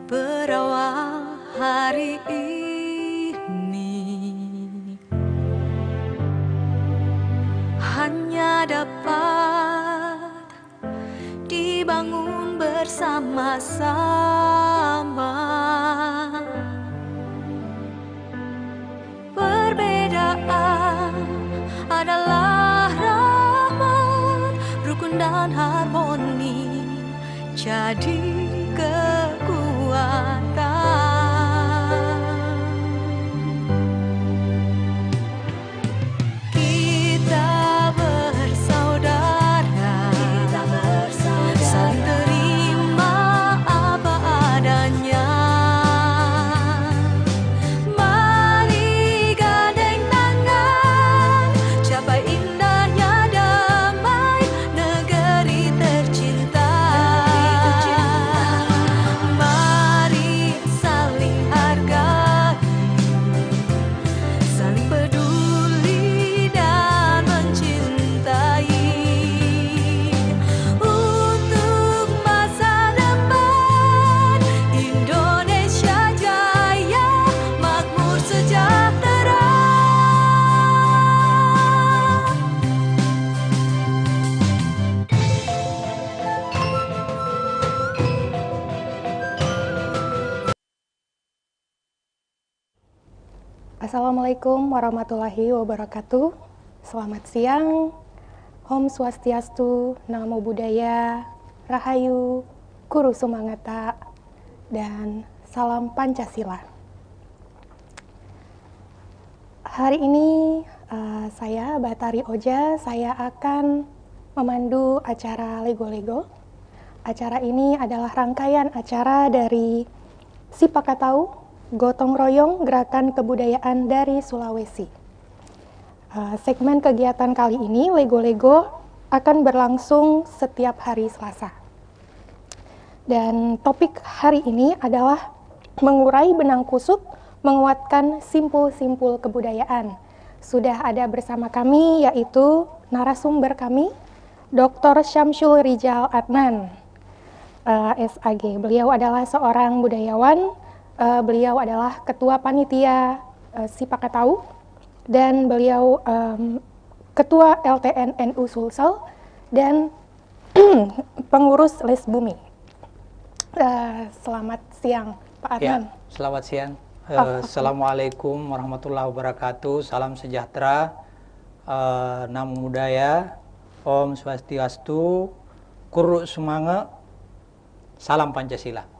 berawal hari ini hanya dapat dibangun bersama-sama. Perbedaan adalah rahmat, rukun dan harmoni jadi kekuatan. Kita bersaudara, saling terima apa adanya. Mari gandeng tangan, capai indahnya damai negeri tercinta. Mari saling hargai, saling peduli dan mencintai untuk masa depan Indonesia jaya, makmur sejahtera. Assalamualaikum warahmatullahi wabarakatuh. Selamat siang. Om Swastiastu, Namo Buddhaya, Rahayu, Kuru Sumangata, dan salam Pancasila. Hari ini saya Batari Oja, saya akan memandu acara Lego-Lego. Acara ini adalah rangkaian acara dari Sipakatau, Gotong Royong Gerakan Kebudayaan dari Sulawesi. Segmen kegiatan kali ini, Lego-Lego, akan berlangsung setiap hari Selasa. Dan topik hari ini adalah mengurai benang kusut, menguatkan simpul-simpul kebudayaan. Sudah ada bersama kami, yaitu narasumber kami, Dr. Syamsul Rijal Adnan, SAG. Beliau adalah seorang budayawan. Beliau adalah ketua panitia Sipakatau dan beliau ketua LTN NU Sulsel dan pengurus Les Bumi. Selamat siang Pak Adnan. Ya, selamat siang. Assalamualaikum warahmatullahi wabarakatuh. Salam sejahtera, Namo Buddhaya, Om Swastiastu, Kuru Sumangga, salam Pancasila.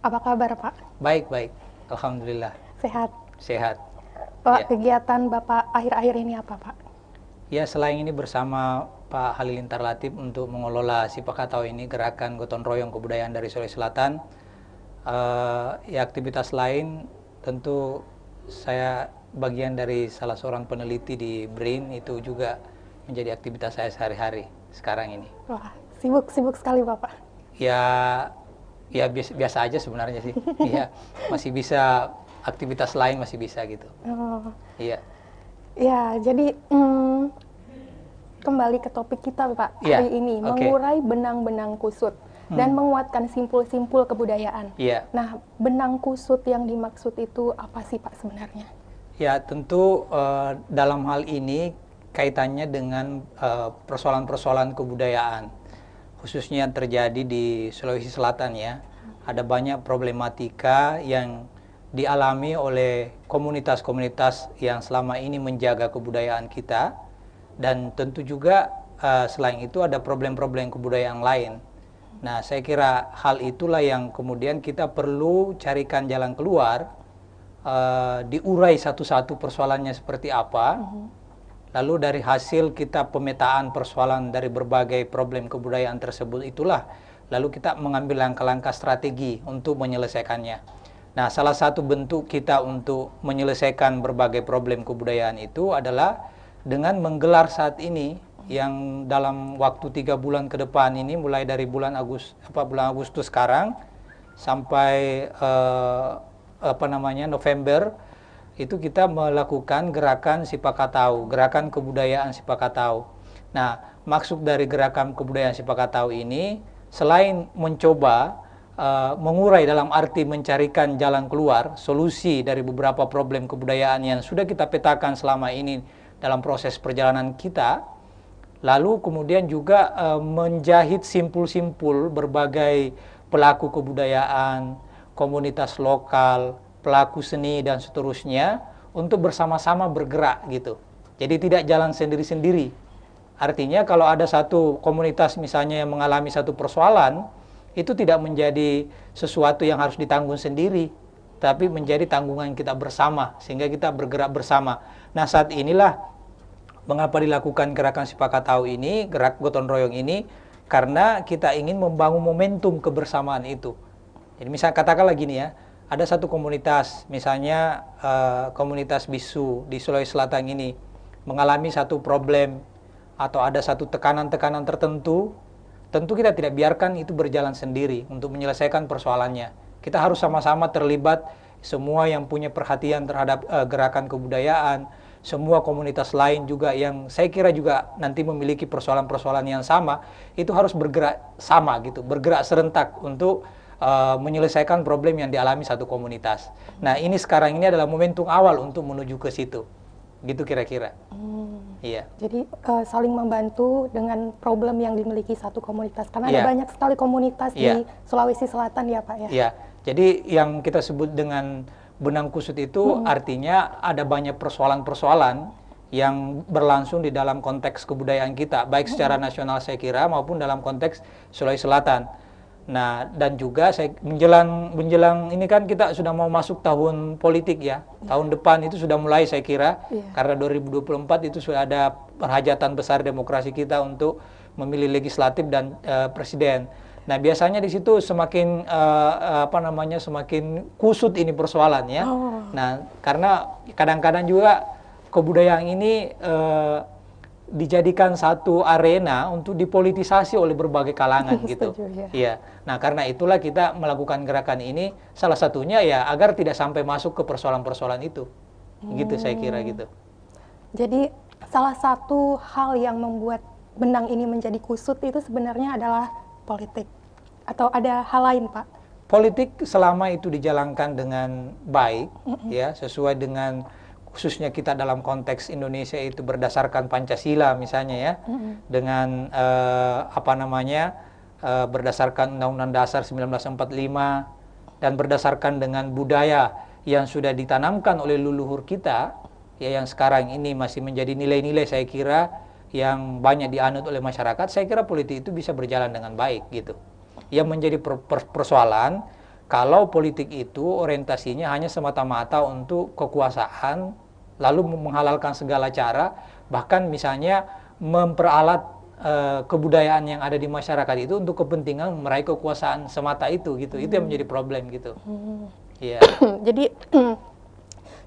Apa kabar Pak? Baik, baik. Alhamdulillah. Sehat? Sehat. Pak, Ya. kegiatan Bapak akhir-akhir ini apa Pak? Ya, selain ini bersama Pak Halilintar Latif untuk mengelola Sipakatau ini, gerakan gotong royong kebudayaan dari Sulawesi Selatan. Ya, aktivitas lain tentu saya bagian dari salah seorang peneliti di BRIN, itu juga menjadi aktivitas saya sehari-hari sekarang ini. Wah, sibuk sekali Bapak. Ya biasa aja sebenarnya sih. Iya, masih bisa aktivitas lain, masih bisa gitu. Oh. Iya. Ya, jadi kembali ke topik kita Pak Ya, hari ini, oke. mengurai benang-benang kusut dan menguatkan simpul-simpul kebudayaan. Iya. Nah, benang kusut yang dimaksud itu apa sih Pak sebenarnya? Ya, tentu dalam hal ini kaitannya dengan persoalan-persoalan kebudayaan, khususnya yang terjadi di Sulawesi Selatan ya. Ada banyak problematika yang dialami oleh komunitas-komunitas yang selama ini menjaga kebudayaan kita, dan tentu juga selain itu ada problem-problem kebudayaan lain. Nah, saya kira hal itulah yang kemudian kita perlu carikan jalan keluar, diurai satu-satu persoalannya seperti apa. Lalu dari hasil kita pemetaan persoalan dari berbagai problem kebudayaan tersebut itulah, lalu kita mengambil langkah-langkah strategi untuk menyelesaikannya. Nah, salah satu bentuk kita untuk menyelesaikan berbagai problem kebudayaan itu adalah dengan menggelar saat ini, yang dalam waktu 3 bulan ke depan ini, mulai dari bulan Agustus sekarang sampai November, itu kita melakukan gerakan Sipakatau, gerakan kebudayaan Sipakatau. Nah, maksud dari gerakan kebudayaan Sipakatau ini, selain mencoba mengurai dalam arti mencarikan jalan keluar, solusi dari beberapa problem kebudayaan yang sudah kita petakan selama ini dalam proses perjalanan kita. Lalu kemudian juga menjahit simpul-simpul berbagai pelaku kebudayaan, komunitas lokal, pelaku seni dan seterusnya untuk bersama-sama bergerak gitu. Jadi tidak jalan sendiri-sendiri. Artinya kalau ada satu komunitas misalnya yang mengalami satu persoalan, itu tidak menjadi sesuatu yang harus ditanggung sendiri, tapi menjadi tanggungan kita bersama, sehingga kita bergerak bersama. Nah, saat inilah mengapa dilakukan gerakan Sepakat Tahu ini, gerak gotong royong ini, karena kita ingin membangun momentum kebersamaan itu. Jadi misalnya katakanlah gini ya, ada satu komunitas, misalnya komunitas bisu di Sulawesi Selatan ini, mengalami satu problem, atau ada satu tekanan-tekanan tertentu, tentu kita tidak biarkan itu berjalan sendiri untuk menyelesaikan persoalannya. Kita harus sama-sama terlibat, semua yang punya perhatian terhadap gerakan kebudayaan, semua komunitas lain juga yang saya kira juga nanti memiliki persoalan-persoalan yang sama, itu harus bergerak sama gitu, bergerak serentak untuk menyelesaikan problem yang dialami satu komunitas. Nah, ini sekarang ini adalah momentum awal untuk menuju ke situ. Gitu kira-kira. Iya. Jadi saling membantu dengan problem yang dimiliki satu komunitas. Karena Iya. ada banyak sekali komunitas Iya. di Sulawesi Selatan ya Pak ya. Iya. Jadi yang kita sebut dengan benang kusut itu artinya ada banyak persoalan-persoalan yang berlangsung di dalam konteks kebudayaan kita, baik secara nasional saya kira maupun dalam konteks Sulawesi Selatan. Nah, dan juga saya menjelang ini kan kita sudah mau masuk tahun politik ya. Tahun depan itu sudah mulai saya kira, karena 2024 itu sudah ada perhajatan besar demokrasi kita untuk memilih legislatif dan presiden. Nah, biasanya di situ semakin semakin kusut ini persoalannya. Nah, karena kadang-kadang juga kebudayaan ini dijadikan satu arena untuk dipolitisasi oleh berbagai kalangan gitu. Setuju, ya. Iya. Nah, karena itulah kita melakukan gerakan ini, salah satunya ya agar tidak sampai masuk ke persoalan-persoalan itu. Gitu saya kira gitu. Jadi salah satu hal yang membuat benang ini menjadi kusut itu sebenarnya adalah politik. Atau ada hal lain, Pak? Politik selama itu dijalankan dengan baik, ya, sesuai dengan khususnya kita dalam konteks Indonesia itu berdasarkan Pancasila misalnya ya, dengan berdasarkan Undang-Undang Dasar 1945 dan berdasarkan dengan budaya yang sudah ditanamkan oleh leluhur kita, ya, yang sekarang ini masih menjadi nilai-nilai saya kira yang banyak dianut oleh masyarakat. Saya kira politik itu bisa berjalan dengan baik gitu. Yang menjadi persoalan kalau politik itu orientasinya hanya semata-mata untuk kekuasaan, lalu menghalalkan segala cara, bahkan misalnya memperalat kebudayaan yang ada di masyarakat itu untuk kepentingan meraih kekuasaan semata itu gitu. Itu yang menjadi problem gitu. Iya. Jadi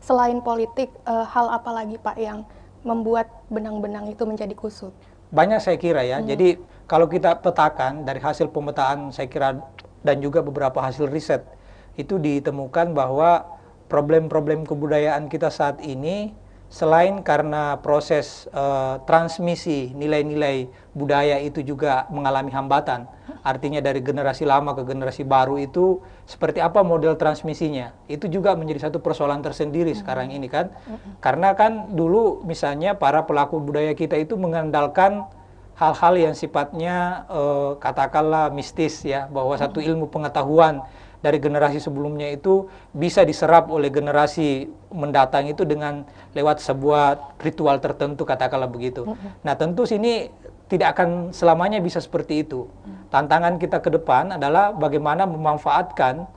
selain politik, hal apa lagi Pak yang membuat benang-benang itu menjadi kusut? Banyak saya kira ya. Jadi kalau kita petakan dari hasil pemetaan saya kira dan juga beberapa hasil riset, itu ditemukan bahwa problem-problem kebudayaan kita saat ini selain karena proses transmisi nilai-nilai budaya itu juga mengalami hambatan. Artinya dari generasi lama ke generasi baru itu seperti apa model transmisinya. Itu juga menjadi satu persoalan tersendiri sekarang ini kan. Karena kan dulu misalnya para pelaku budaya kita itu mengandalkan hal-hal yang sifatnya katakanlah mistis ya, bahwa satu ilmu pengetahuan dari generasi sebelumnya itu bisa diserap oleh generasi mendatang itu dengan lewat sebuah ritual tertentu katakanlah begitu. Nah, tentu sini tidak akan selamanya bisa seperti itu. Tantangan kita ke depan adalah bagaimana memanfaatkan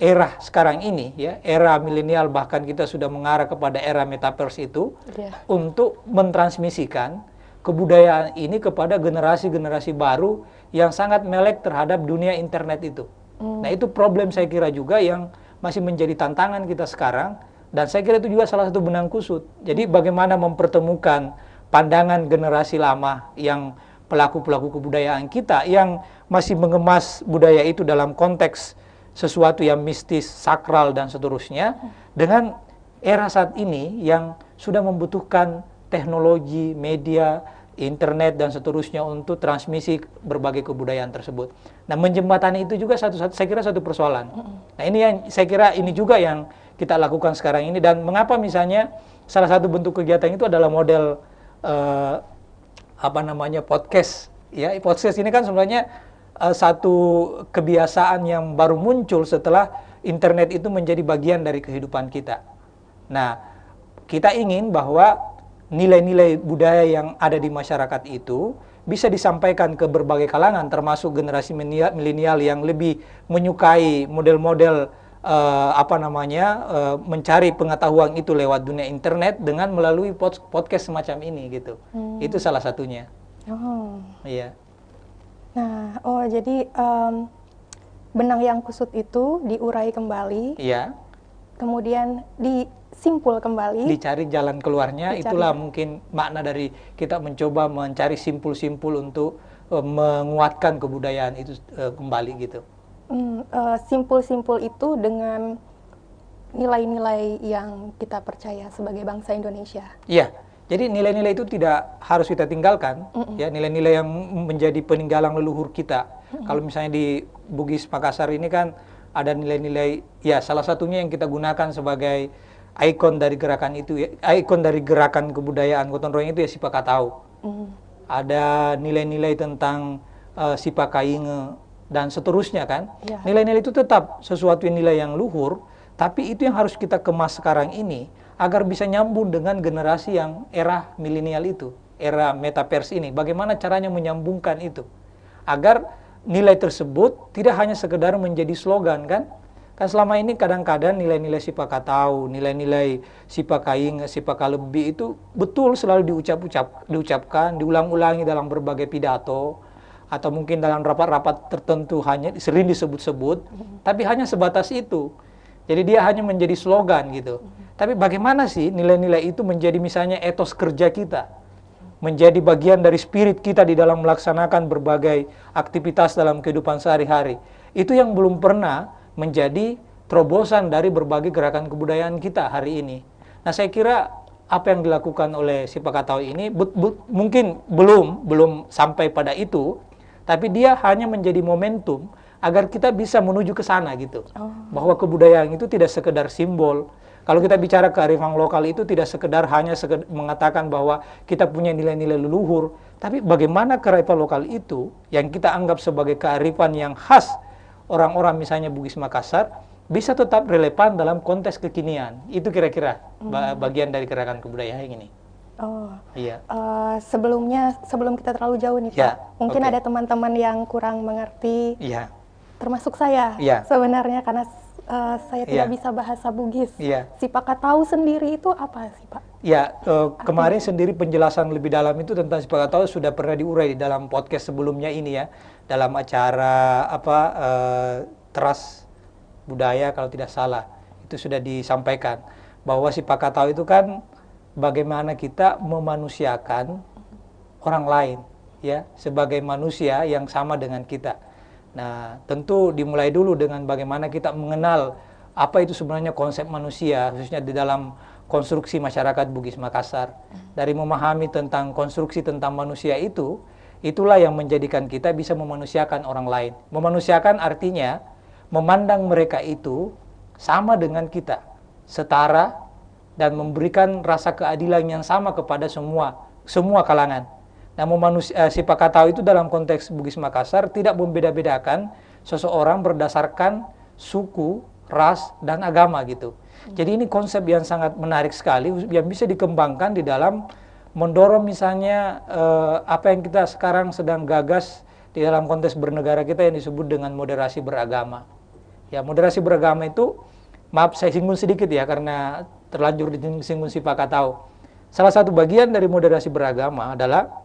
era sekarang ini ya, era milenial, bahkan kita sudah mengarah kepada era metaverse itu untuk mentransmisikan kebudayaan ini kepada generasi-generasi baru yang sangat melek terhadap dunia internet itu. Nah, itu problem saya kira juga yang masih menjadi tantangan kita sekarang, dan saya kira itu juga salah satu benang kusut. Jadi bagaimana mempertemukan pandangan generasi lama yang pelaku-pelaku kebudayaan kita yang masih mengemas budaya itu dalam konteks sesuatu yang mistis, sakral dan seterusnya, dengan era saat ini yang sudah membutuhkan teknologi, media internet dan seterusnya untuk transmisi berbagai kebudayaan tersebut. Nah, menjembatani itu juga saya kira satu persoalan. Nah, ini yang saya kira ini juga yang kita lakukan sekarang ini, dan mengapa misalnya salah satu bentuk kegiatan itu adalah model podcast. Ya, podcast ini kan sebenarnya satu kebiasaan yang baru muncul setelah internet itu menjadi bagian dari kehidupan kita. Nah, kita ingin bahwa nilai-nilai budaya yang ada di masyarakat itu bisa disampaikan ke berbagai kalangan, termasuk generasi milenial yang lebih menyukai model-model mencari pengetahuan itu lewat dunia internet dengan melalui podcast semacam ini gitu. Itu salah satunya. Oh. Iya. Nah, jadi benang yang kusut itu diurai kembali. Iya. Kemudian disimpul kembali. Dicari jalan keluarnya. Itulah mungkin makna dari kita mencoba mencari simpul-simpul untuk menguatkan kebudayaan itu kembali gitu. Simpul-simpul itu dengan nilai-nilai yang kita percaya sebagai bangsa Indonesia. Iya. Jadi nilai-nilai itu tidak harus kita tinggalkan, ya, nilai-nilai yang menjadi peninggalan leluhur kita. Kalau misalnya di Bugis Makassar ini kan ada nilai-nilai, ya salah satunya yang kita gunakan sebagai ikon dari gerakan itu, ya, ikon dari gerakan kebudayaan gotong royong itu ya Sipakatau. Ada nilai-nilai tentang Sipakainge dan seterusnya kan. Nilai-nilai itu tetap sesuatu nilai yang luhur, tapi itu yang harus kita kemas sekarang ini agar bisa nyambung dengan generasi yang era milenial itu, era metaverse ini. Bagaimana caranya menyambungkan itu agar nilai tersebut tidak hanya sekedar menjadi slogan kan? Kan selama ini kadang-kadang nilai-nilai Sipakatau, nilai-nilai Sipakainge, Sipakalebi itu betul selalu diucapkan, diulang-ulangi dalam berbagai pidato, atau mungkin dalam rapat-rapat tertentu hanya sering disebut-sebut, tapi hanya sebatas itu. Jadi dia hanya menjadi slogan gitu. Tapi bagaimana sih nilai-nilai itu menjadi misalnya etos kerja kita, menjadi bagian dari spirit kita di dalam melaksanakan berbagai aktivitas dalam kehidupan sehari-hari. Itu yang belum pernah menjadi terobosan dari berbagai gerakan kebudayaan kita hari ini. Nah, saya kira apa yang dilakukan oleh Sipakatau ini mungkin belum sampai pada itu, tapi dia hanya menjadi momentum agar kita bisa menuju ke sana gitu. Bahwa kebudayaan itu tidak sekedar simbol. Kalau kita bicara kearifan lokal itu tidak sekedar mengatakan bahwa kita punya nilai-nilai leluhur, tapi bagaimana kearifan lokal itu yang kita anggap sebagai kearifan yang khas orang-orang misalnya Bugis Makassar bisa tetap relevan dalam konteks kekinian. Itu kira-kira bagian dari gerakan kebudayaan ini. Iya. Sebelum kita terlalu jauh nih Pak, mungkin ada teman-teman yang kurang mengerti. Iya. Termasuk saya sebenarnya karena saya tidak bisa bahasa Bugis. Sipakatau sendiri itu apa sih Pak? Ya, kemarin sendiri penjelasan lebih dalam itu tentang Sipakatau sudah pernah diurai di dalam podcast sebelumnya ini ya, dalam acara Teras Budaya kalau tidak salah, itu sudah disampaikan bahwa Sipakatau itu kan bagaimana kita memanusiakan orang lain ya sebagai manusia yang sama dengan kita. Nah, tentu dimulai dulu dengan bagaimana kita mengenal apa itu sebenarnya konsep manusia, khususnya di dalam konstruksi masyarakat Bugis Makassar. Dari memahami tentang konstruksi tentang manusia itu, itulah yang menjadikan kita bisa memanusiakan orang lain. Memanusiakan artinya memandang mereka itu sama dengan kita, setara, dan memberikan rasa keadilan yang sama kepada semua kalangan. Nah, Sipakatau itu dalam konteks Bugis Makassar tidak membeda-bedakan seseorang berdasarkan suku, ras, dan agama gitu. Jadi ini konsep yang sangat menarik sekali yang bisa dikembangkan di dalam mendorong misalnya apa yang kita sekarang sedang gagas di dalam konteks bernegara kita yang disebut dengan moderasi beragama. Ya, moderasi beragama itu, maaf saya singgung sedikit ya karena terlanjur disinggung Sipakatau. Salah satu bagian dari moderasi beragama adalah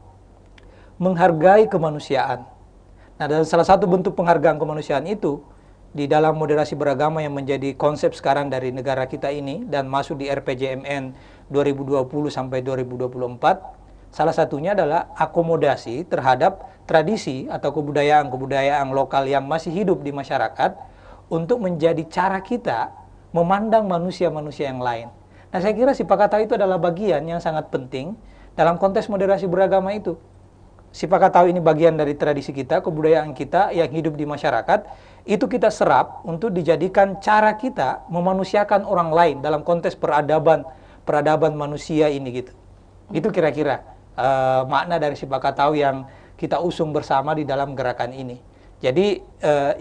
menghargai kemanusiaan. Nah, dan salah satu bentuk penghargaan kemanusiaan itu di dalam moderasi beragama yang menjadi konsep sekarang dari negara kita ini dan masuk di RPJMN 2020 sampai 2024, salah satunya adalah akomodasi terhadap tradisi atau kebudayaan lokal yang masih hidup di masyarakat untuk menjadi cara kita memandang manusia-manusia yang lain. Nah, saya kira Sipakatau itu adalah bagian yang sangat penting dalam konteks moderasi beragama itu. Sipakatau ini bagian dari tradisi kita, kebudayaan kita yang hidup di masyarakat, itu kita serap untuk dijadikan cara kita memanusiakan orang lain dalam konteks peradaban manusia ini gitu. Itu kira-kira makna dari Sipakatau yang kita usung bersama di dalam gerakan ini. Jadi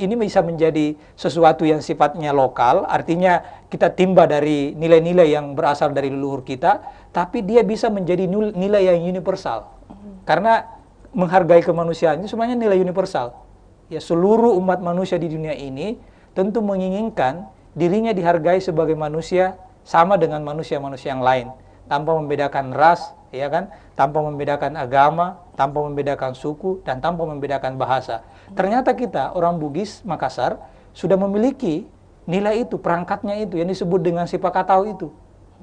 ini bisa menjadi sesuatu yang sifatnya lokal, artinya kita timba dari nilai-nilai yang berasal dari leluhur kita, tapi dia bisa menjadi nilai yang universal. Karena menghargai kemanusiaan itu sebenarnya nilai universal. Ya, seluruh umat manusia di dunia ini tentu menginginkan dirinya dihargai sebagai manusia sama dengan manusia-manusia yang lain, tanpa membedakan ras, ya kan, tanpa membedakan agama, tanpa membedakan suku, dan tanpa membedakan bahasa. Ternyata kita, orang Bugis Makassar, sudah memiliki nilai itu, perangkatnya itu, yang disebut dengan Sipakatau itu.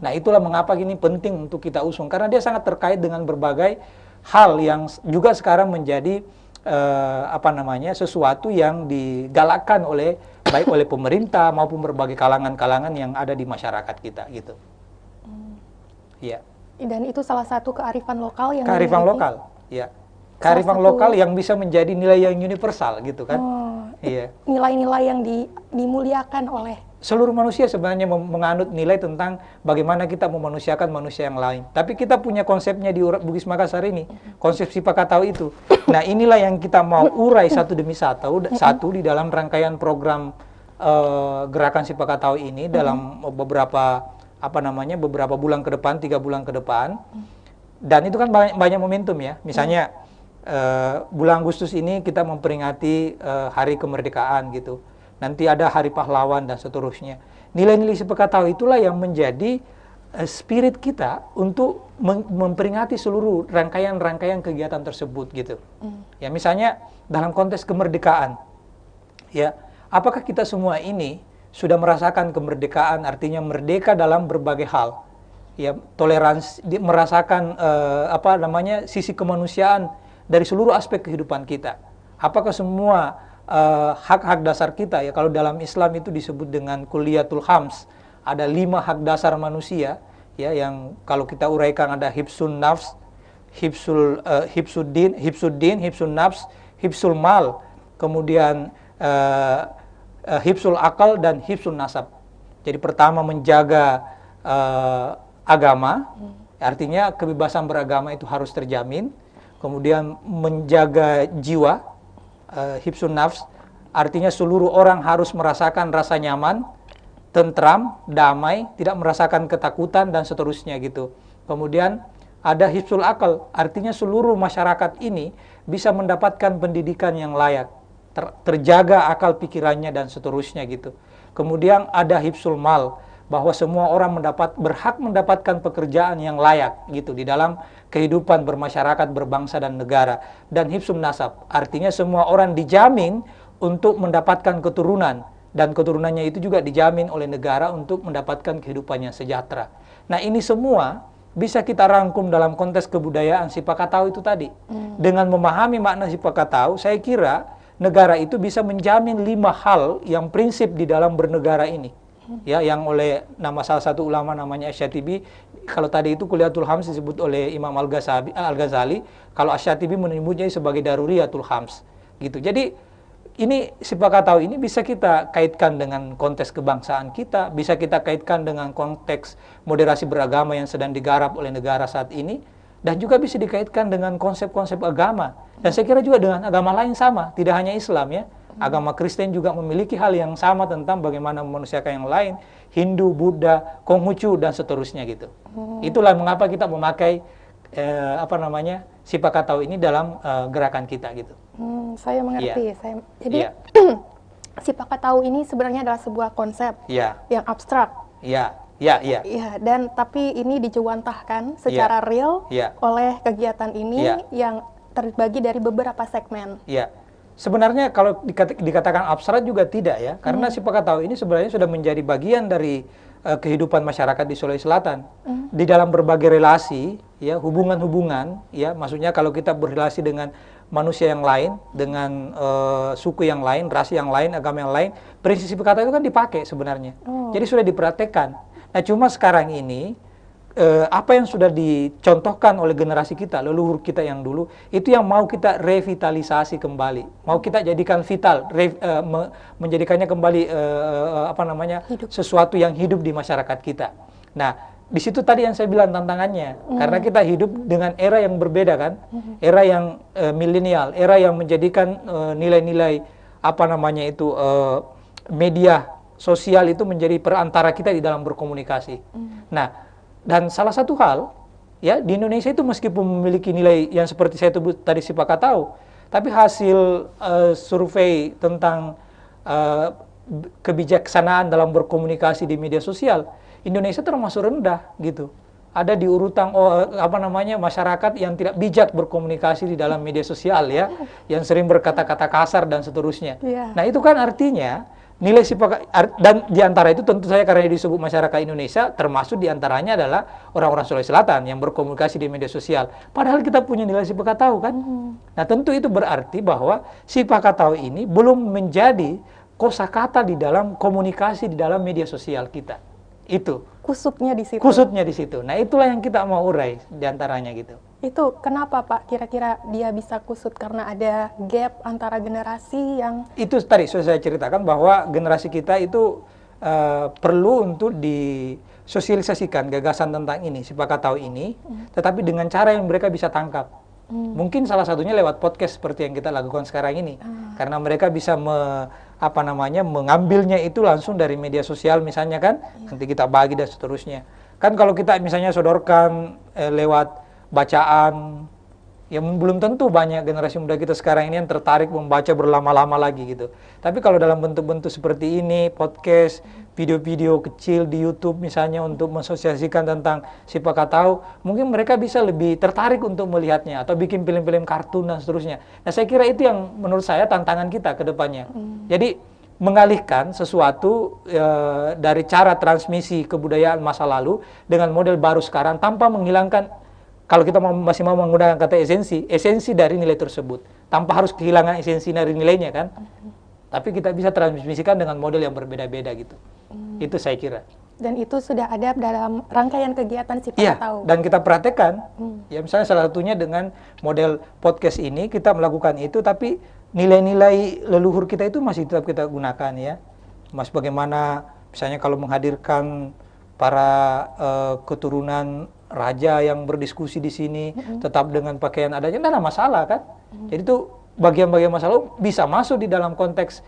Nah, itulah mengapa ini penting untuk kita usung, karena dia sangat terkait dengan berbagai hal yang juga sekarang menjadi sesuatu yang digalakkan baik oleh pemerintah maupun berbagai kalangan-kalangan yang ada di masyarakat kita, gitu. Iya. Dan itu salah satu kearifan lokal yang kearifan lokal, ya. Kearifan lokal yang bisa menjadi nilai yang universal gitu kan. Iya. Nilai-nilai yang dimuliakan oleh seluruh manusia sebenarnya menganut nilai tentang bagaimana kita memanusiakan manusia yang lain. Tapi kita punya konsepnya di Bugis Makassar ini, konsep Sipakatau itu. Nah, inilah yang kita mau urai satu demi satu di dalam rangkaian program gerakan Sipakatau ini dalam beberapa bulan ke depan, 3 bulan ke depan. Dan itu kan banyak momentum ya. Misalnya bulan Agustus ini kita memperingati Hari Kemerdekaan gitu. Nanti ada Hari Pahlawan dan seterusnya. Nilai-nilai Sipakatau itulah yang menjadi spirit kita untuk memperingati seluruh rangkaian-rangkaian kegiatan tersebut gitu. Ya, misalnya dalam konteks kemerdekaan. Ya, apakah kita semua ini sudah merasakan kemerdekaan, artinya merdeka dalam berbagai hal? Ya, toleransi, merasakan sisi kemanusiaan dari seluruh aspek kehidupan kita. Apakah semua hak-hak dasar kita, ya kalau dalam Islam itu disebut dengan kuliyatul khams, ada 5 hak dasar manusia, ya, yang kalau kita uraikan ada hifsun nafs, hifsuddin, hifsun nafs, hifsul mal, kemudian hifsul akal dan hifsun nasab. Jadi pertama menjaga agama, artinya kebebasan beragama itu harus terjamin. Kemudian menjaga jiwa, hifsun nafs, artinya seluruh orang harus merasakan rasa nyaman, tentram, damai, tidak merasakan ketakutan dan seterusnya gitu. Kemudian ada hifsul akal, artinya seluruh masyarakat ini bisa mendapatkan pendidikan yang layak, terjaga akal pikirannya dan seterusnya gitu. Kemudian ada hifsul mal, bahwa semua orang berhak mendapatkan pekerjaan yang layak gitu di dalam kehidupan bermasyarakat, berbangsa dan negara. Dan hifsun nasab, artinya semua orang dijamin untuk mendapatkan keturunan, dan keturunannya itu juga dijamin oleh negara untuk mendapatkan kehidupan yang sejahtera. Nah, ini semua bisa kita rangkum dalam konteks kebudayaan Sipakatau itu tadi. Dengan memahami makna Sipakatau, saya kira negara itu bisa menjamin 5 hal yang prinsip di dalam bernegara ini. Ya, yang oleh salah satu ulama namanya Asy-Syatibi, kalau tadi itu Kuliyatul Khams disebut oleh Imam Al-Ghazali, kalau Asy-Syatibi menyebutnya sebagai Daruriyatul Khams gitu. Jadi ini Sipakatau ini bisa kita kaitkan dengan konteks kebangsaan kita, bisa kita kaitkan dengan konteks moderasi beragama yang sedang digarap oleh negara saat ini, dan juga bisa dikaitkan dengan konsep-konsep agama. Dan saya kira juga dengan agama lain sama, tidak hanya Islam ya. Agama Kristen juga memiliki hal yang sama tentang bagaimana memanusiakan yang lain, Hindu, Buddha, Konghucu dan seterusnya gitu. Itulah mengapa kita memakai Sipakatau ini dalam gerakan kita gitu. Saya mengerti. Yeah. Jadi Sipakatau ini sebenarnya adalah sebuah konsep yang abstrak. Iya. Dan tapi ini dijewantahkan secara real oleh kegiatan ini yang terbagi dari beberapa segmen. Iya. Sebenarnya kalau dikatakan abstrak juga tidak ya, karena Sipakatau ini sebenarnya sudah menjadi bagian dari kehidupan masyarakat di Sulawesi Selatan. Di dalam berbagai relasi, ya, hubungan-hubungan, ya, maksudnya kalau kita berrelasi dengan manusia yang lain, dengan suku yang lain, ras yang lain, agama yang lain, prinsip Sipakatau itu kan dipakai sebenarnya. Jadi sudah dipraktekkan. Nah, cuma sekarang ini apa yang sudah dicontohkan oleh generasi kita, leluhur kita yang dulu, itu yang mau kita revitalisasi kembali, mau kita jadikan vital, menjadikannya kembali sesuatu yang hidup di masyarakat kita. Nah, di situ tadi yang saya bilang tantangannya, karena kita hidup dengan era yang berbeda kan, era yang milenial, era yang menjadikan nilai-nilai media sosial itu menjadi perantara kita di dalam berkomunikasi. Nah, dan salah satu hal, ya, di Indonesia itu meskipun memiliki nilai yang seperti saya tadi Sipaka tahu, tapi hasil survei tentang kebijaksanaan dalam berkomunikasi di media sosial, Indonesia termasuk rendah gitu. Ada di urutan masyarakat yang tidak bijak berkomunikasi di dalam media sosial, ya, yang sering berkata-kata kasar dan seterusnya. Nah, itu kan artinya nilai Sipaka, dan diantara itu tentu saja karena disebut masyarakat Indonesia, termasuk diantaranya adalah orang-orang Sulawesi Selatan yang berkomunikasi di media sosial. Padahal kita punya nilai Sipaka tahu kan. Nah, tentu itu berarti bahwa Sipaka tahu ini belum menjadi kosakata di dalam komunikasi di dalam media sosial kita. Itu Kusutnya di situ. kusutnya di situ. Nah, itulah yang kita mau urai diantaranya gitu. Itu kenapa Pak kira-kira dia bisa kusut? Karena ada gap antara generasi yang... Itu tadi sudah saya ceritakan bahwa generasi kita itu perlu untuk disosialisasikan gagasan tentang ini, Sipaka tahu ini, tetapi dengan cara yang mereka bisa tangkap. Mungkin salah satunya lewat podcast seperti yang kita lakukan sekarang ini. Karena mereka bisa mengambilnya itu langsung dari media sosial misalnya kan, nanti kita bagi dan seterusnya. Kan kalau kita misalnya sodorkan lewat bacaan, ya belum tentu banyak generasi muda kita sekarang ini yang tertarik membaca berlama-lama lagi gitu. Tapi kalau dalam bentuk-bentuk seperti ini, podcast, video-video kecil di YouTube misalnya untuk mensosialisasikan tentang Sipaka tahu, mungkin mereka bisa lebih tertarik untuk melihatnya atau bikin film-film kartun dan seterusnya. Nah, saya kira itu yang menurut saya tantangan kita ke depannya. Jadi mengalihkan sesuatu dari cara transmisi kebudayaan masa lalu dengan model baru sekarang tanpa menghilangkan, kalau kita masih mau menggunakan kata esensi dari nilai tersebut, tanpa harus kehilangan esensi dari nilainya kan. Tapi kita bisa transmisikan dengan model yang berbeda-beda gitu. Itu saya kira. Dan itu sudah ada dalam rangkaian kegiatan Sipaka tahu. Dan kita praktekkan, ya misalnya salah satunya dengan model podcast ini, kita melakukan itu, tapi nilai-nilai leluhur kita itu masih tetap kita gunakan ya. Mas, bagaimana misalnya kalau menghadirkan para keturunan raja yang berdiskusi di sini, tetap dengan pakaian adanya, tidak ada masalah kan. Jadi itu bagian-bagian masalah bisa masuk di dalam konteks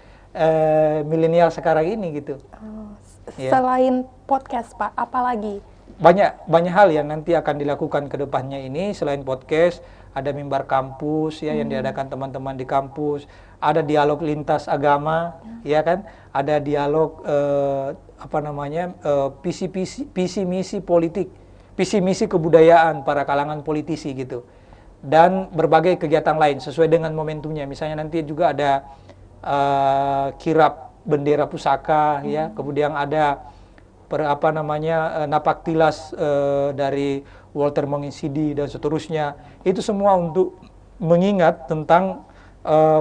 milenial sekarang ini gitu. Selain podcast Pak, apalagi? Banyak hal yang nanti akan dilakukan ke depannya ini. Selain podcast, ada mimbar kampus ya yang diadakan teman-teman di kampus, ada dialog lintas agama, ya kan, ada dialog visi misi politik, visi misi kebudayaan para kalangan politisi gitu, dan berbagai kegiatan lain sesuai dengan momentumnya. Misalnya nanti juga ada kirap bendera pusaka, ya, kemudian ada napak tilas dari Walter Monginsidi dan seterusnya. Itu semua untuk mengingat tentang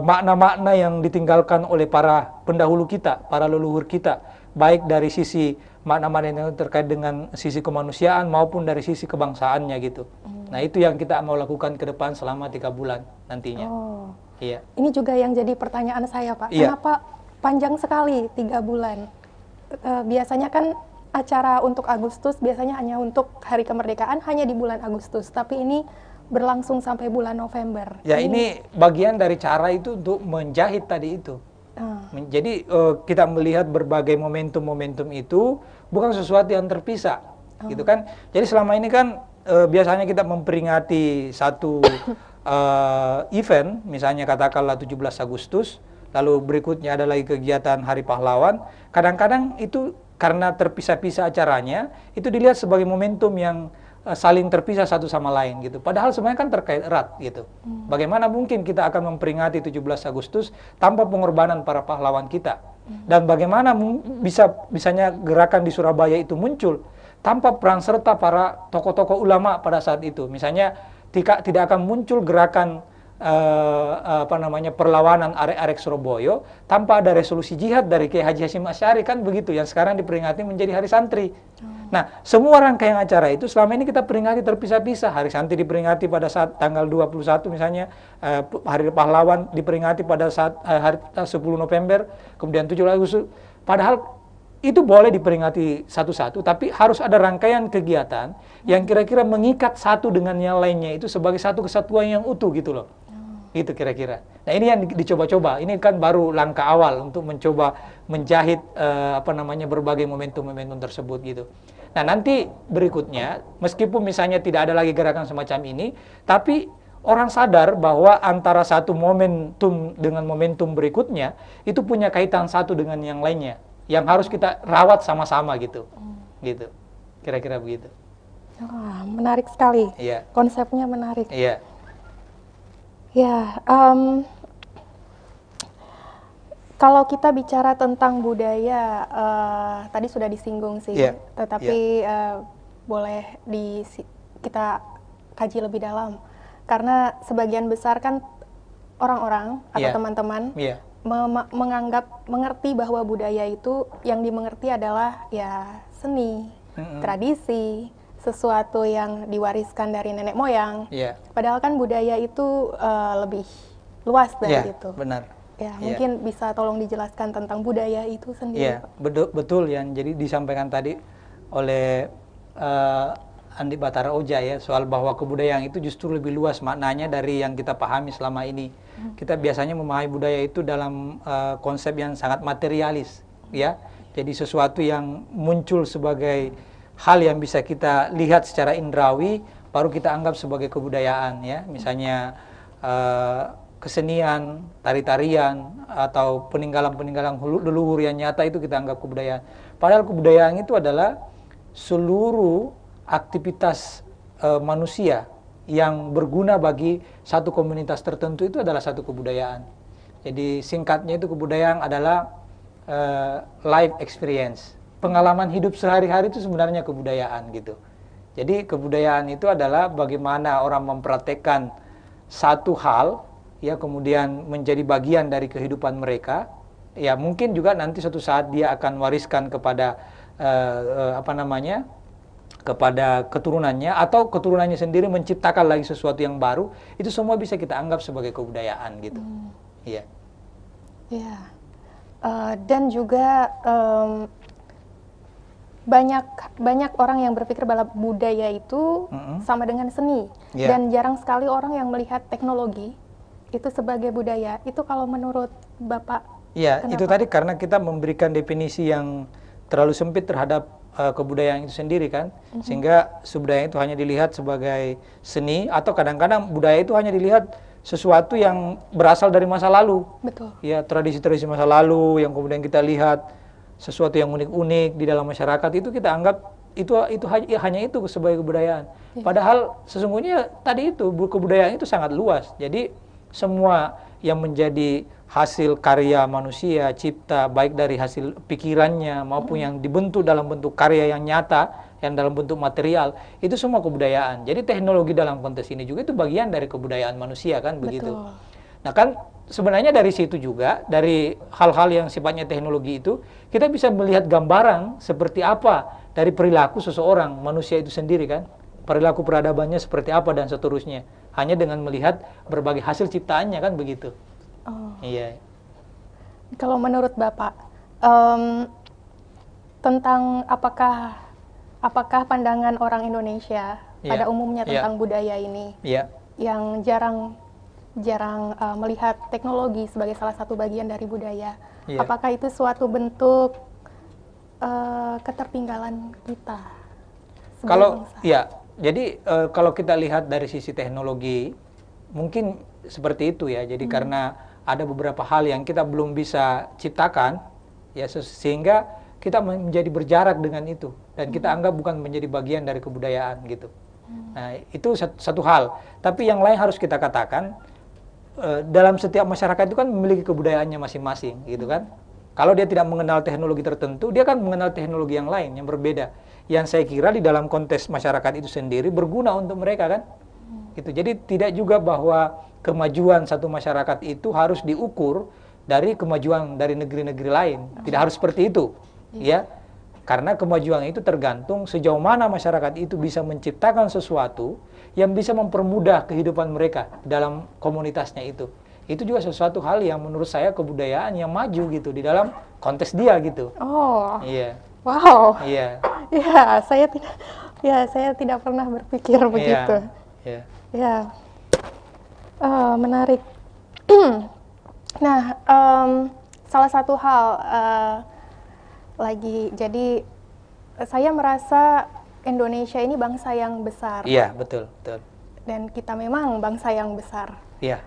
makna-makna yang ditinggalkan oleh para pendahulu kita, para leluhur kita, baik dari sisi makna-makna yang terkait dengan sisi kemanusiaan maupun dari sisi kebangsaannya gitu. Nah, itu yang kita mau lakukan ke depan selama 3 bulan nantinya. Iya. Ini juga yang jadi pertanyaan saya Pak. Kenapa panjang sekali 3 bulan? Biasanya kan acara untuk Agustus biasanya hanya untuk Hari Kemerdekaan hanya di bulan Agustus, tapi ini berlangsung sampai bulan November. Ya, ini bagian dari cara itu untuk menjahit tadi itu. Jadi kita melihat berbagai momentum-momentum itu bukan sesuatu yang terpisah, gitu kan? Jadi selama ini kan biasanya kita memperingati satu event, misalnya katakanlah 17 Agustus, lalu berikutnya ada lagi kegiatan Hari Pahlawan. Kadang-kadang itu karena terpisah-pisah acaranya, itu dilihat sebagai momentum yang saling terpisah satu sama lain gitu. Padahal semuanya kan terkait erat gitu. Bagaimana mungkin kita akan memperingati 17 Agustus tanpa pengorbanan para pahlawan kita? Dan bagaimana bisanya gerakan di Surabaya itu muncul tanpa peran serta para tokoh-tokoh ulama pada saat itu? Misalnya tidak akan muncul gerakan perlawanan arek-arek Surabaya tanpa ada resolusi jihad dari Kiai Haji Hasyim Asy'ari, kan begitu, yang sekarang diperingati menjadi Hari Santri. Nah, semua rangkaian acara itu selama ini kita peringati terpisah-pisah. Hari Santri diperingati pada saat tanggal 21 misalnya, Hari Pahlawan diperingati pada saat hari 10 November, kemudian 7 Agustus. Padahal itu boleh diperingati satu-satu, tapi harus ada rangkaian kegiatan yang kira-kira mengikat satu dengan yang lainnya itu sebagai satu kesatuan yang utuh gitu loh. Gitu kira-kira. Nah, ini yang dicoba-coba. Ini kan baru langkah awal untuk mencoba menjahit berbagai momentum-momentum tersebut gitu. Nah, nanti berikutnya, meskipun misalnya tidak ada lagi gerakan semacam ini, tapi orang sadar bahwa antara satu momentum dengan momentum berikutnya itu punya kaitan satu dengan yang lainnya, yang harus kita rawat sama-sama gitu. Gitu. Kira-kira begitu. Wah, menarik sekali. Iya. Konsepnya menarik. Iya. Ya, kalau kita bicara tentang budaya, tadi sudah disinggung sih, Iya. tetapi boleh kita kaji lebih dalam, karena sebagian besar kan orang-orang atau Iya. teman-teman Iya. mengerti bahwa budaya itu yang dimengerti adalah ya seni, tradisi, sesuatu yang diwariskan dari nenek moyang. Iya. Padahal kan budaya itu lebih luas dari Iya, itu. benar. Ya, Iya. mungkin bisa tolong dijelaskan tentang budaya itu sendiri. Iya, betul yang jadi disampaikan tadi oleh Andi Batara Oja ya, soal bahwa kebudayaan itu justru lebih luas maknanya dari yang kita pahami selama ini. Kita biasanya memahami budaya itu dalam konsep yang sangat materialis, ya. Jadi sesuatu yang muncul sebagai hal yang bisa kita lihat secara indrawi, baru kita anggap sebagai kebudayaan ya. Misalnya kesenian, tari-tarian, atau peninggalan-peninggalan leluhur yang nyata itu kita anggap kebudayaan. Padahal kebudayaan itu adalah seluruh aktivitas manusia yang berguna bagi satu komunitas tertentu, itu adalah satu kebudayaan. Jadi singkatnya itu kebudayaan adalah life experience. Pengalaman hidup sehari-hari itu sebenarnya kebudayaan gitu. Jadi kebudayaan itu adalah bagaimana orang mempraktekkan satu hal ya, kemudian menjadi bagian dari kehidupan mereka. Ya mungkin juga nanti suatu saat dia akan wariskan kepada kepada keturunannya, atau keturunannya sendiri menciptakan lagi sesuatu yang baru. Itu semua bisa kita anggap sebagai kebudayaan gitu. Iya. Iya. Dan juga banyak orang yang berpikir bahwa budaya itu sama dengan seni. Yeah. Dan jarang sekali orang yang melihat teknologi itu sebagai budaya. Itu kalau menurut Bapak? Iya, kenapa? itu tadi karena kita memberikan definisi yang terlalu sempit terhadap kebudayaan itu sendiri kan, sehingga budaya itu hanya dilihat sebagai seni, atau kadang-kadang budaya itu hanya dilihat sesuatu yang berasal dari masa lalu. Betul. Ya, tradisi-tradisi masa lalu yang kemudian kita lihat sesuatu yang unik-unik di dalam masyarakat, itu kita anggap itu hanya itu sebagai kebudayaan. Ya. Padahal sesungguhnya tadi itu kebudayaan itu sangat luas. Jadi semua yang menjadi hasil karya manusia cipta, baik dari hasil pikirannya maupun yang dibentuk dalam bentuk karya yang nyata, yang dalam bentuk material, itu semua kebudayaan. Jadi teknologi dalam konteks ini juga itu bagian dari kebudayaan manusia kan. Betul. Begitu. Nah kan sebenarnya dari situ juga, dari hal-hal yang sifatnya teknologi itu, kita bisa melihat gambaran seperti apa dari perilaku seseorang, manusia itu sendiri kan. Perilaku peradabannya seperti apa dan seterusnya. Hanya dengan melihat berbagai hasil ciptaannya kan begitu. Oh. Iya. Kalau menurut Bapak, tentang apakah pandangan orang Indonesia pada umumnya tentang budaya ini, yang jarang melihat teknologi sebagai salah satu bagian dari budaya, apakah itu suatu bentuk ketertinggalan kita sebagai bangsa? Jadi kalau kita lihat dari sisi teknologi, mungkin seperti itu ya. Jadi karena ada beberapa hal yang kita belum bisa ciptakan, ya, sehingga kita menjadi berjarak dengan itu, dan kita anggap bukan menjadi bagian dari kebudayaan gitu. Nah, itu satu hal. Tapi yang lain harus kita katakan, dalam setiap masyarakat itu kan memiliki kebudayaannya masing-masing gitu kan. Kalau dia tidak mengenal teknologi tertentu, dia kan mengenal teknologi yang lain yang berbeda, yang saya kira di dalam konteks masyarakat itu sendiri berguna untuk mereka kan. Gitu. Jadi tidak juga bahwa kemajuan satu masyarakat itu harus diukur dari kemajuan dari negeri-negeri lain. Tidak harus seperti itu, ya. Karena kemajuan itu tergantung sejauh mana masyarakat itu bisa menciptakan sesuatu yang bisa mempermudah kehidupan mereka dalam komunitasnya itu. Itu juga sesuatu hal yang menurut saya kebudayaan yang maju gitu di dalam konteks dia gitu. Oh, Iya, wow. iya, Ya, saya tidak pernah berpikir begitu. iya. Ya, menarik. Nah, salah satu hal lagi, jadi saya merasa Indonesia ini bangsa yang besar. Iya, betul, betul. Dan kita memang bangsa yang besar. Iya,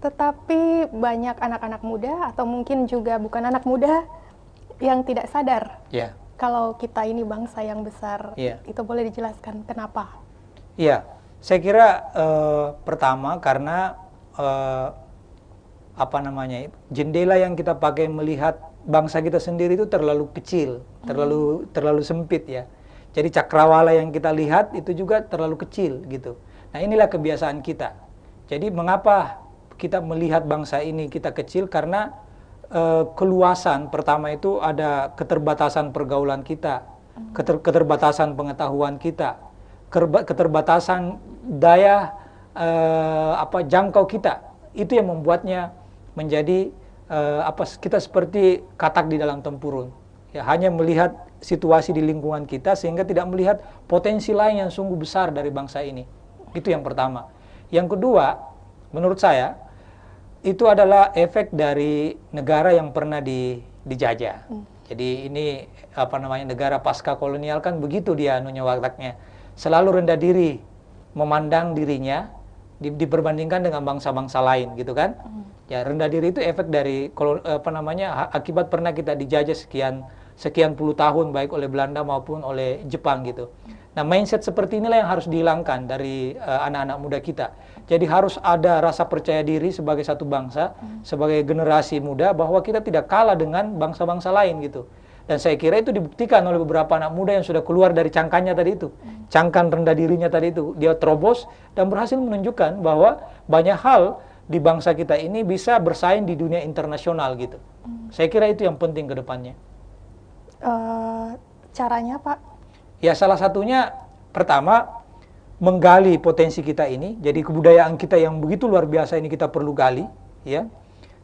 Tetapi banyak anak-anak muda atau mungkin juga bukan anak muda yang tidak sadar iya, kalau kita ini bangsa yang besar. Iya. Itu boleh dijelaskan kenapa? iya. Saya kira pertama karena apa namanya, jendela yang kita pakai melihat bangsa kita sendiri itu terlalu kecil, terlalu sempit ya. Jadi cakrawala yang kita lihat itu juga terlalu kecil gitu. Nah, inilah kebiasaan kita. Jadi mengapa kita melihat bangsa ini kita kecil? Karena keluasan pertama itu ada keterbatasan pergaulan kita, keterbatasan pengetahuan kita, keterbatasan daya jangkau kita. Itu yang membuatnya menjadi kita seperti katak di dalam tempurung. Ya, hanya melihat situasi di lingkungan kita sehingga tidak melihat potensi lain yang sungguh besar dari bangsa ini. Itu yang pertama. Yang kedua, menurut saya itu adalah efek dari negara yang pernah dijajah. Jadi ini negara pasca kolonial kan begitu dia wataknya. Selalu rendah diri, memandang dirinya diperbandingkan dengan bangsa-bangsa lain gitu kan. Ya, rendah diri itu efek dari akibat pernah kita dijajah sekian puluh tahun baik oleh Belanda maupun oleh Jepang gitu. Nah, mindset seperti inilah yang harus dihilangkan dari anak-anak muda kita. Jadi harus ada rasa percaya diri sebagai satu bangsa, sebagai generasi muda bahwa kita tidak kalah dengan bangsa-bangsa lain gitu. Dan saya kira itu dibuktikan oleh beberapa anak muda yang sudah keluar dari cangkangnya tadi itu. Cangkang rendah dirinya tadi itu. Dia terobos dan berhasil menunjukkan bahwa banyak hal di bangsa kita ini bisa bersaing di dunia internasional gitu. Saya kira itu yang penting ke depannya. Caranya, Pak? Ya, salah satunya pertama menggali potensi kita ini. Jadi kebudayaan kita yang begitu luar biasa ini kita perlu gali, ya.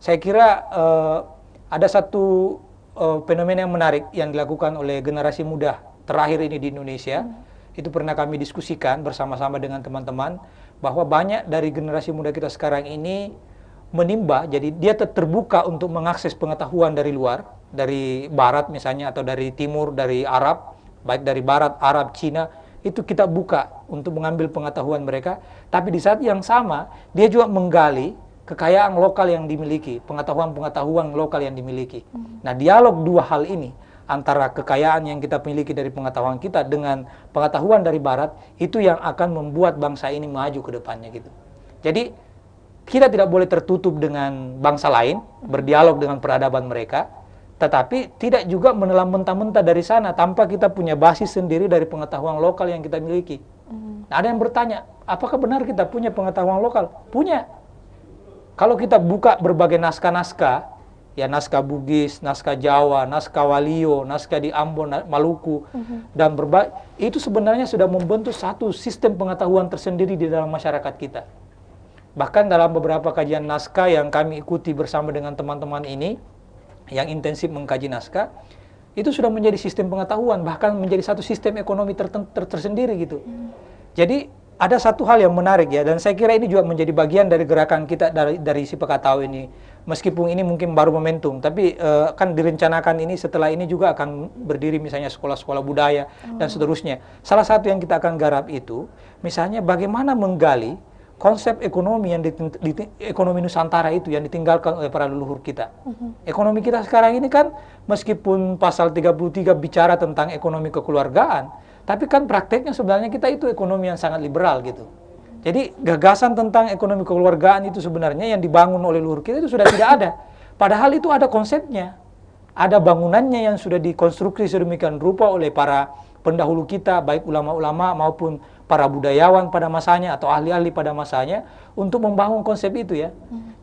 Saya kira ada satu fenomena yang menarik yang dilakukan oleh generasi muda terakhir ini di Indonesia. Itu pernah kami diskusikan bersama-sama dengan teman-teman bahwa banyak dari generasi muda kita sekarang ini menimba, jadi dia terbuka untuk mengakses pengetahuan dari luar, dari barat misalnya atau dari timur, dari Arab, baik dari barat, Arab, Cina, itu kita buka untuk mengambil pengetahuan mereka, tapi di saat yang sama dia juga menggali kekayaan lokal yang dimiliki, pengetahuan-pengetahuan lokal yang dimiliki. Nah, dialog dua hal ini antara kekayaan yang kita miliki dari pengetahuan kita dengan pengetahuan dari barat, itu yang akan membuat bangsa ini maju ke depannya gitu. Jadi kita tidak boleh tertutup dengan bangsa lain, berdialog dengan peradaban mereka, tetapi tidak juga menelan mentah-mentah dari sana tanpa kita punya basis sendiri dari pengetahuan lokal yang kita miliki. Nah, ada yang bertanya, apakah benar kita punya pengetahuan lokal? Punya. Kalau kita buka berbagai naskah-naskah, ya naskah Bugis, naskah Jawa, naskah Walio, naskah di Ambon, Maluku, dan itu sebenarnya sudah membentuk satu sistem pengetahuan tersendiri di dalam masyarakat kita. Bahkan dalam beberapa kajian naskah yang kami ikuti bersama dengan teman-teman ini, yang intensif mengkaji naskah, itu sudah menjadi sistem pengetahuan, bahkan menjadi satu sistem ekonomi tersendiri gitu. Jadi ada satu hal yang menarik ya, dan saya kira ini juga menjadi bagian dari gerakan kita dari Sipekatau ini. Meskipun ini mungkin baru momentum, tapi kan direncanakan ini setelah ini juga akan berdiri misalnya sekolah-sekolah budaya dan seterusnya. Salah satu yang kita akan garap itu, misalnya bagaimana menggali konsep ekonomi yang ekonomi Nusantara itu yang ditinggalkan oleh para leluhur kita. Ekonomi kita sekarang ini kan meskipun pasal 33 bicara tentang ekonomi kekeluargaan, tapi kan prakteknya sebenarnya kita itu ekonomi yang sangat liberal gitu. Jadi gagasan tentang ekonomi kekeluargaan itu sebenarnya yang dibangun oleh leluhur kita itu sudah tidak ada. Padahal itu ada konsepnya. Ada bangunannya yang sudah dikonstruksi sedemikian rupa oleh para pendahulu kita, baik ulama-ulama maupun para budayawan pada masanya atau ahli-ahli pada masanya untuk membangun konsep itu ya.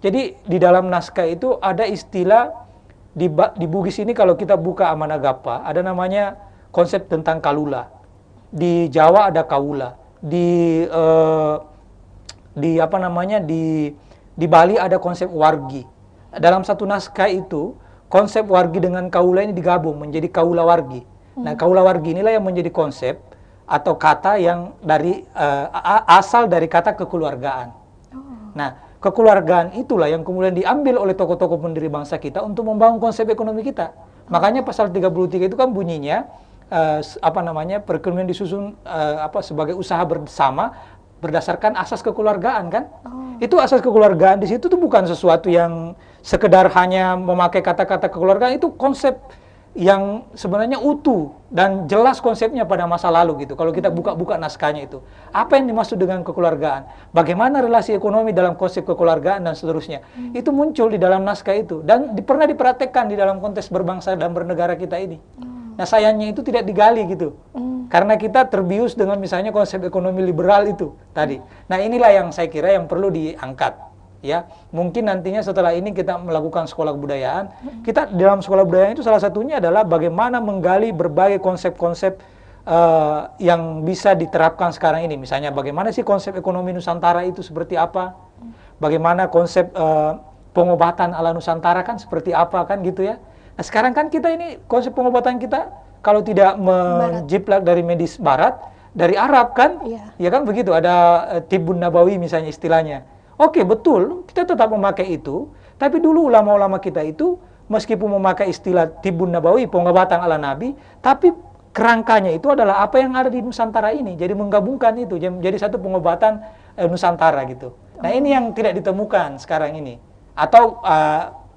Jadi di dalam naskah itu ada istilah di Bugis ini, kalau kita buka Amanagapa ada namanya konsep tentang kalula. Di Jawa ada kaula. Di Bali ada konsep wargi. Dalam satu naskah itu konsep wargi dengan kaula ini digabung menjadi kaula wargi. Nah, kaula wargi inilah yang menjadi konsep atau kata yang dari asal dari kata kekeluargaan. Nah, kekeluargaan itulah yang kemudian diambil oleh tokoh-tokoh pendiri bangsa kita untuk membangun konsep ekonomi kita. Makanya pasal 33 itu kan bunyinya perekonomian disusun sebagai usaha bersama berdasarkan asas kekeluargaan kan? Itu asas kekeluargaan di situ tuh bukan sesuatu yang sekedar hanya memakai kata-kata kekeluargaan, itu konsep yang sebenarnya utuh dan jelas konsepnya pada masa lalu gitu. Kalau kita buka-buka naskahnya itu, apa yang dimaksud dengan kekeluargaan, bagaimana relasi ekonomi dalam konsep kekeluargaan dan seterusnya, itu muncul di dalam naskah itu dan pernah dipraktekkan di dalam konteks berbangsa dan bernegara kita ini. Nah, sayangnya itu tidak digali gitu, karena kita terbius dengan misalnya konsep ekonomi liberal itu tadi. Nah, inilah yang saya kira yang perlu diangkat. Ya, mungkin nantinya setelah ini kita melakukan sekolah kebudayaan, kita dalam sekolah kebudayaan itu salah satunya adalah bagaimana menggali berbagai konsep-konsep yang bisa diterapkan sekarang ini. Misalnya bagaimana sih konsep ekonomi Nusantara itu seperti apa, bagaimana konsep pengobatan ala Nusantara kan seperti apa kan gitu ya. Nah, sekarang kan kita ini konsep pengobatan kita kalau tidak menjiplak dari medis barat, dari Arab kan, ya kan begitu, ada Tibbun Nabawi misalnya istilahnya. Oke, betul, kita tetap memakai itu, tapi dulu ulama-ulama kita itu meskipun memakai istilah Tibbun Nabawi, pengobatan ala Nabi, tapi kerangkanya itu adalah apa yang ada di Nusantara ini. Jadi menggabungkan itu, jadi satu pengobatan Nusantara gitu. Nah, ini yang tidak ditemukan sekarang ini. Atau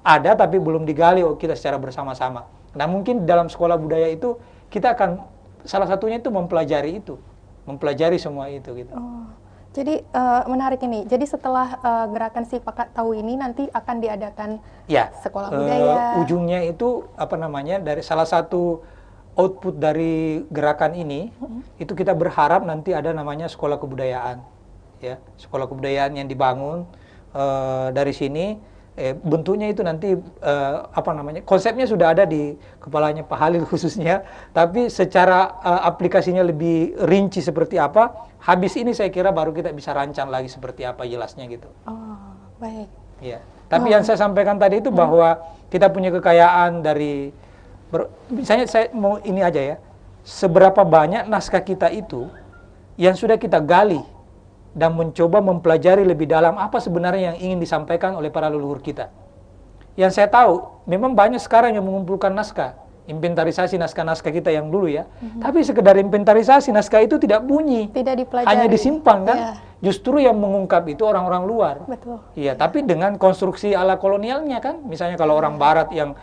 ada tapi belum digali kita secara bersama-sama. Nah, mungkin dalam sekolah budaya itu kita akan salah satunya itu mempelajari semua itu gitu. Jadi menarik ini. Jadi setelah gerakan Si Pakat Tahu ini nanti akan diadakan sekolah budaya. Ujungnya itu dari salah satu output dari gerakan ini, itu kita berharap nanti ada namanya sekolah kebudayaan. Ya, sekolah kebudayaan yang dibangun dari sini. Bentuknya itu nanti konsepnya sudah ada di kepalanya Pak Halil khususnya, tapi secara aplikasinya lebih rinci seperti apa, habis ini saya kira baru kita bisa rancang lagi seperti apa jelasnya gitu. Baik. Ya, tapi yang saya sampaikan tadi itu bahwa kita punya kekayaan dari misalnya saya mau ini aja ya, seberapa banyak naskah kita itu yang sudah kita gali dan mencoba mempelajari lebih dalam apa sebenarnya yang ingin disampaikan oleh para leluhur kita. Yang saya tahu, memang banyak sekarang yang mengumpulkan naskah, inventarisasi naskah-naskah kita yang dulu ya. Tapi sekedar inventarisasi, naskah itu tidak bunyi, tidak dipelajari, hanya disimpan kan. Justru yang mengungkap itu orang-orang luar. Betul. Iya, tapi dengan konstruksi ala kolonialnya kan. Misalnya kalau orang Barat yang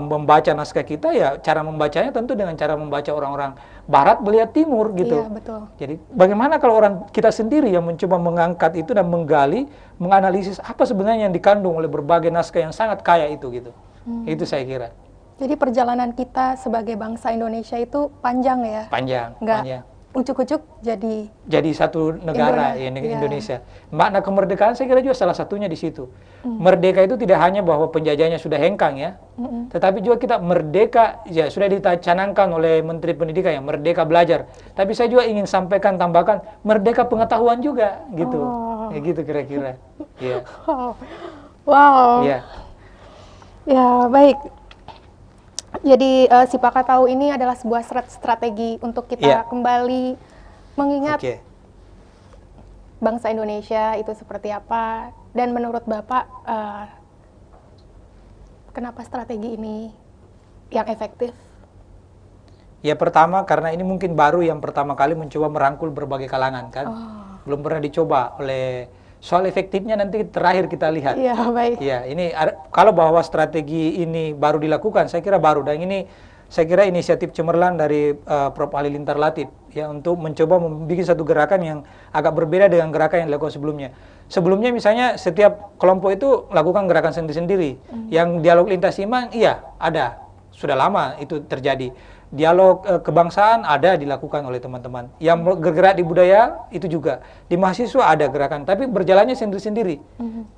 membaca naskah kita, ya cara membacanya tentu dengan cara membaca orang-orang Barat melihat Timur gitu. Iya, betul. Jadi bagaimana kalau orang kita sendiri yang mencoba mengangkat itu dan menggali, menganalisis apa sebenarnya yang dikandung oleh berbagai naskah yang sangat kaya itu gitu. Itu saya kira. Jadi perjalanan kita sebagai bangsa Indonesia itu panjang ya? Panjang. Ucuk-ucuk jadi satu negara Indonesia. Makna kemerdekaan saya kira juga salah satunya di situ. Merdeka itu tidak hanya bahwa penjajahnya sudah hengkang ya, tetapi juga kita merdeka ya sudah dicanangkan oleh Menteri Pendidikan ya, merdeka belajar. Tapi saya juga ingin tambahkan merdeka pengetahuan juga gitu. Ya gitu kira-kira. Ya. Wow. Ya. Ya, baik. Jadi Si Pakat Tahu ini adalah sebuah strategi untuk kita kembali mengingat bangsa Indonesia itu seperti apa. Dan menurut Bapak, kenapa strategi ini yang efektif? Ya pertama karena ini mungkin baru yang pertama kali mencoba merangkul berbagai kalangan kan. Belum pernah dicoba oleh. Soal efektifnya nanti terakhir kita lihat. Iya, baik. Ya, ini kalau bahwa strategi ini baru dilakukan, saya kira baru. Dan ini saya kira inisiatif cemerlang dari Prof. Halilintar Latif ya untuk mencoba membuat satu gerakan yang agak berbeda dengan gerakan yang dilakukan sebelumnya. Sebelumnya misalnya setiap kelompok itu lakukan gerakan sendiri-sendiri. Yang dialog lintas iman, iya ada. sudah lama itu terjadi. Dialog kebangsaan ada dilakukan oleh teman-teman. Yang bergerak di budaya itu juga. Di mahasiswa ada gerakan, tapi berjalannya sendiri-sendiri.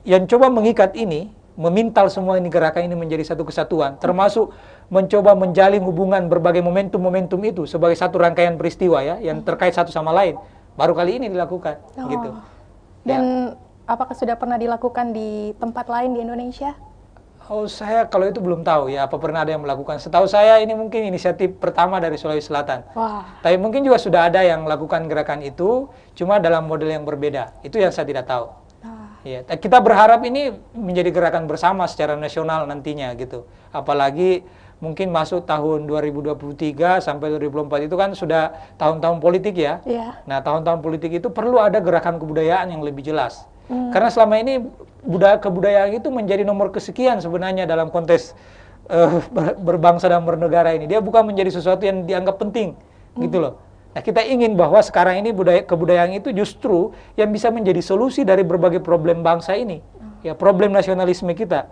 Yang coba mengikat ini, memintal semua ini gerakan ini menjadi satu kesatuan, termasuk mencoba menjalin hubungan berbagai momentum-momentum itu sebagai satu rangkaian peristiwa ya, yang terkait satu sama lain. Baru kali ini dilakukan, gitu. Dan apakah sudah pernah dilakukan di tempat lain di Indonesia? Oh, saya kalau itu belum tahu ya, apa pernah ada yang melakukan. Setahu saya ini mungkin inisiatif pertama dari Sulawesi Selatan. Wah. Tapi mungkin juga sudah ada yang melakukan gerakan itu, cuma dalam model yang berbeda. Itu yang saya tidak tahu. Ya, kita berharap ini menjadi gerakan bersama secara nasional nantinya gitu. Apalagi mungkin masuk tahun 2023 sampai 2024 itu kan sudah tahun-tahun politik ya. Nah, tahun-tahun politik itu perlu ada gerakan kebudayaan yang lebih jelas. Karena selama ini kebudayaan itu menjadi nomor kesekian sebenarnya dalam konteks berbangsa dan bernegara ini. Dia bukan menjadi sesuatu yang dianggap penting, gitu loh. Nah, kita ingin bahwa sekarang ini kebudayaan itu justru yang bisa menjadi solusi dari berbagai problem bangsa ini. Ya, problem nasionalisme kita.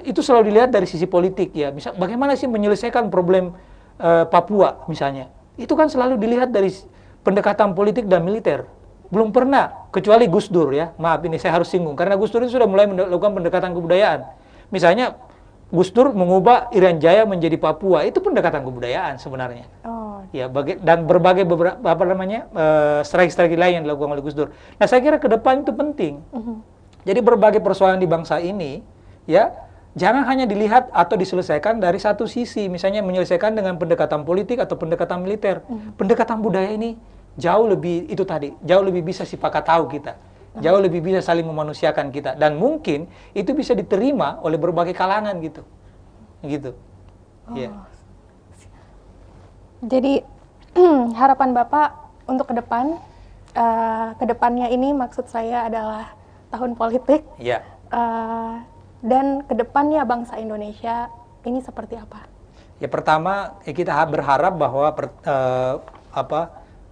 Itu selalu dilihat dari sisi politik ya. Misal bagaimana sih menyelesaikan problem Papua misalnya. Itu kan selalu dilihat dari pendekatan politik dan militer. Belum pernah, kecuali Gus Dur ya. Maaf ini saya harus singgung, karena Gus Dur itu sudah mulai melakukan pendekatan kebudayaan. Misalnya, Gus Dur mengubah Irian Jaya menjadi Papua, itu pendekatan kebudayaan sebenarnya. Ya, dan berbagai beberapa strategi lain yang dilakukan oleh Gus Dur. Nah, saya kira ke depan itu penting. Jadi berbagai persoalan di bangsa ini, ya, jangan hanya dilihat atau diselesaikan dari satu sisi, misalnya menyelesaikan dengan pendekatan politik atau pendekatan militer. Pendekatan budaya ini jauh lebih jauh lebih bisa sipakat tahu kita, jauh lebih bisa saling memanusiakan kita, dan mungkin itu bisa diterima oleh berbagai kalangan gitu. Yeah. Jadi harapan Bapak untuk kedepannya ini maksud saya adalah tahun politik. Yeah. Dan kedepannya bangsa Indonesia ini seperti apa? Ya, pertama kita berharap bahwa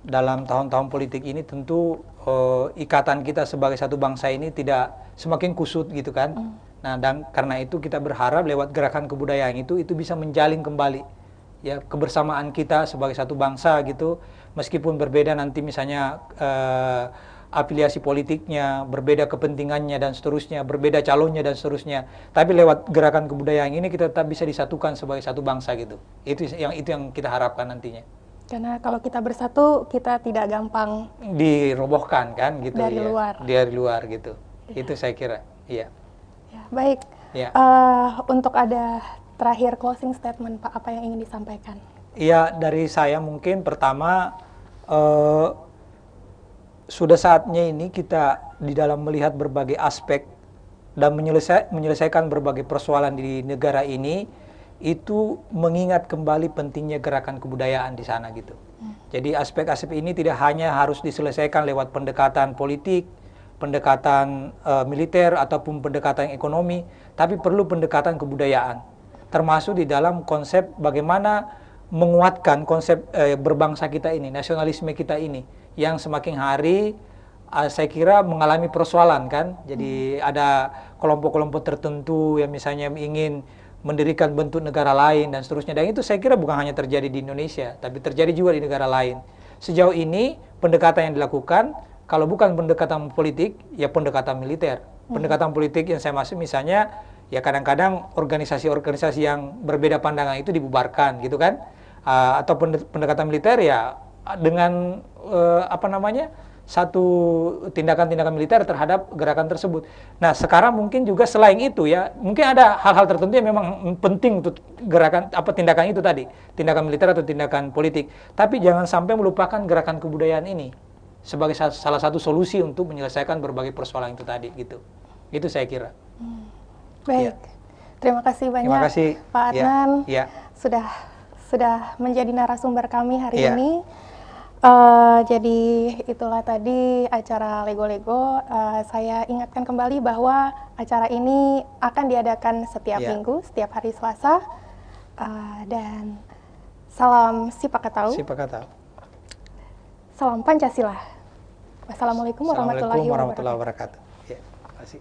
dalam tahun-tahun politik ini tentu ikatan kita sebagai satu bangsa ini tidak semakin kusut gitu kan. Nah, dan karena itu kita berharap lewat gerakan kebudayaan itu bisa menjalin kembali ya kebersamaan kita sebagai satu bangsa gitu, meskipun berbeda nanti misalnya afiliasi politiknya, berbeda kepentingannya dan seterusnya, berbeda calonnya dan seterusnya. Tapi lewat gerakan kebudayaan ini kita tetap bisa disatukan sebagai satu bangsa gitu. Itu yang kita harapkan nantinya. Karena kalau kita bersatu, kita tidak gampang dirobohkan kan gitu dari ya. luar. Dari luar gitu. Itu saya kira. Iya. Ya, baik. Ya. Untuk ada terakhir closing statement Pak, apa yang ingin disampaikan? Iya, dari saya mungkin pertama sudah saatnya ini kita di dalam melihat berbagai aspek dan menyelesaikan berbagai persoalan di negara ini, itu mengingat kembali pentingnya gerakan kebudayaan di sana gitu. Jadi aspek-aspek ini tidak hanya harus diselesaikan lewat pendekatan politik, pendekatan militer ataupun pendekatan ekonomi, tapi perlu pendekatan kebudayaan. Termasuk di dalam konsep bagaimana menguatkan konsep berbangsa kita ini, nasionalisme kita ini, yang semakin hari saya kira mengalami persoalan kan. Jadi ada kelompok-kelompok tertentu yang misalnya ingin mendirikan bentuk negara lain dan seterusnya. Dan itu saya kira bukan hanya terjadi di Indonesia, tapi terjadi juga di negara lain. Sejauh ini pendekatan yang dilakukan, kalau bukan pendekatan politik, ya pendekatan militer. Pendekatan politik yang saya maksud misalnya, ya kadang-kadang organisasi-organisasi yang berbeda pandangan itu dibubarkan gitu kan. Atau pendekatan militer ya dengan satu tindakan-tindakan militer terhadap gerakan tersebut. Nah, sekarang mungkin juga selain itu ya, mungkin ada hal-hal tertentu yang memang penting untuk gerakan tindakan itu tadi, tindakan militer atau tindakan politik. Tapi jangan sampai melupakan gerakan kebudayaan ini sebagai salah satu solusi untuk menyelesaikan berbagai persoalan itu tadi gitu. Itu saya kira. Baik. Ya. Terima kasih banyak. Terima kasih Pak Adnan. Ya. Sudah menjadi narasumber kami hari ini. Jadi itulah tadi acara Lego-Lego. Saya ingatkan kembali bahwa acara ini akan diadakan setiap minggu, setiap hari Selasa. Dan salam Sipakatau. Salam Pancasila. Wassalamualaikum warahmatullahi wabarakatuh. Ya, terima kasih.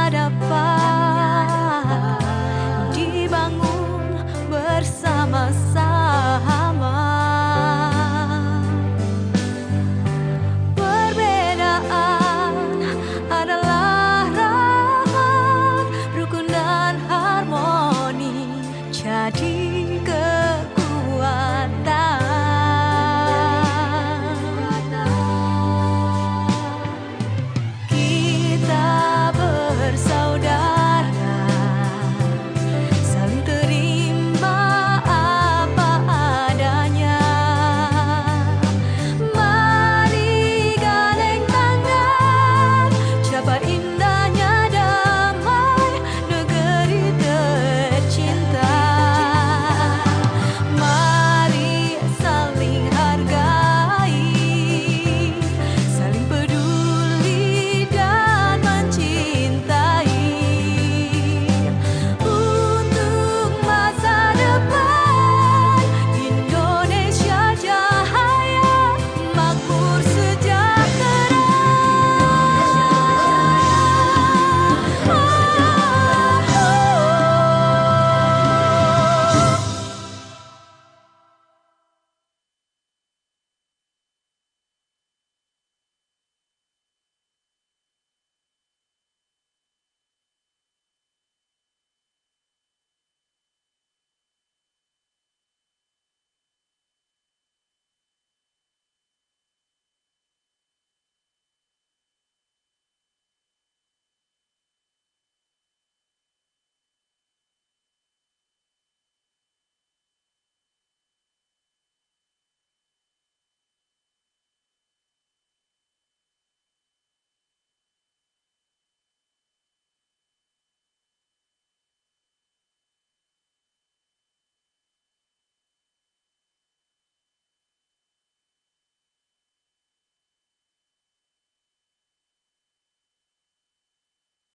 dapat